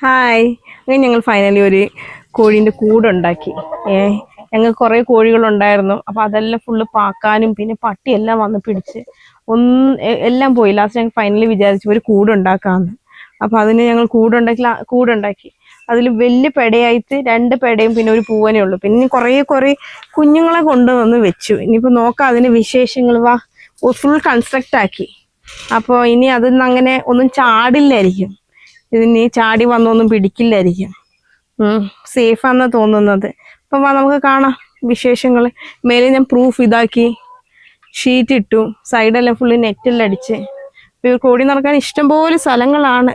Hi. അങ്ങനെ ഞങ്ങൾ finally ഒരു കോഴീൻ്റെ കൂടുണ്ടാക്കി. ഞങ്ങൾ കുറേ കോഴികളുണ്ടായിരുന്നു. അപ്പോൾ അതെല്ലാം ഫുള്ള് പാക്കാനും പിന്നെ പട്ടിയെല്ലാം വന്ന് പിടിച്ച് എല്ലാം പോയി. ലാസ്റ്റ് ഞങ്ങൾ ഫൈനലി വിചാരിച്ചു ഒരു കൂടുണ്ടാക്കാമെന്ന്. അപ്പോൾ അതിന് ഞങ്ങൾ കൂടുണ്ടാക്കി. അതിൽ വലിയ പെടയായിട്ട് 2 പെടയും പിന്നെ ഒരു പൂവനേ ഉള്ളൂ. പിന്നെ കുറേ കുഞ്ഞുങ്ങളെ കൊണ്ടുവന്ന് വെച്ചു. ഇനിയിപ്പോൾ നോക്കാം അതിന് വിശേഷങ്ങൾ. ഫുൾ കൺസ്ട്രക്റ്റ് ആക്കി. അപ്പോൾ ഇനി അതിൽ അങ്ങനെ ഒന്നും ചാടില്ലായിരിക്കും. ഇതിന് ചാടി വന്നൊന്നും പിടിക്കില്ലായിരിക്കും. സേഫാന്നാ തോന്നുന്നത്. അപ്പം നമുക്ക് കാണാം വിശേഷങ്ങൾ. മേലെ ഞാൻ പ്രൂഫ് ഇതാക്കി, ഷീറ്റ് ഇട്ടു, സൈഡെല്ലാം ഫുള്ള് നെറ്റെല്ലാം അടിച്ച്. ഇപ്പോൾ കോഴി നടക്കാൻ ഇഷ്ടംപോലെ സ്ഥലങ്ങളാണ്.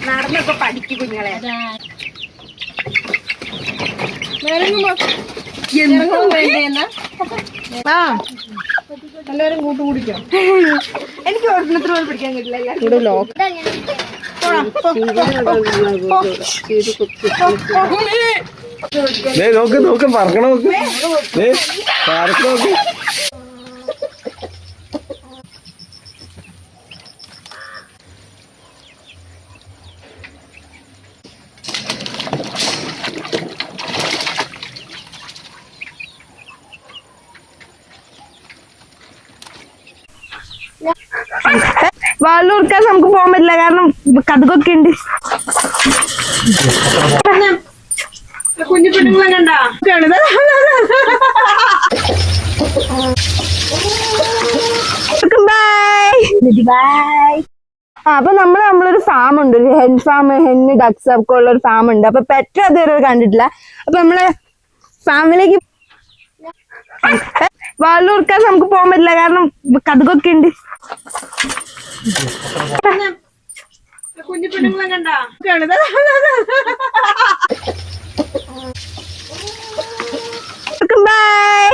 നടന്നൊക്കെ പഠിക്കും കുഞ്ഞുങ്ങളെ. എല്ലാവരും കൂട്ടുകൂടിക്കോ. എനിക്ക് ഓർമ്മത്തിൽ പോലും പിടിക്കാൻ കിട്ടില്ല. നോക്ക് പറക്കണ നോക്ക്. വാളൂർക്കാൻ നമുക്ക് പോകാൻ പറ്റില്ല, കാരണം കഥകൊക്കെ ഉണ്ട്. കുഞ്ഞു പെണ്ണുങ്ങളെ കണ്ടാ അപ്പൊ നമ്മളൊരു ഫാം ഉണ്ട്, ഒരു ഹെൻ ഫാം, ഹെന്ന് ഡക്സ് ഒക്കെ ഉള്ള ഒരു ഫാം ഉണ്ട്. അപ്പൊ പെറ്റ് അതുവരെ കണ്ടിട്ടില്ല. അപ്പൊ നമ്മളെ ഫാമിലേക്ക് വാളൂർക്കാൻ നമുക്ക് പോകാൻ പറ്റില്ല, കാരണം കഥകൊക്കെ ഉണ്ട്. കുഞ്ഞു പെണ്ണുങ്ങളെ കണ്ടാ ബൈ.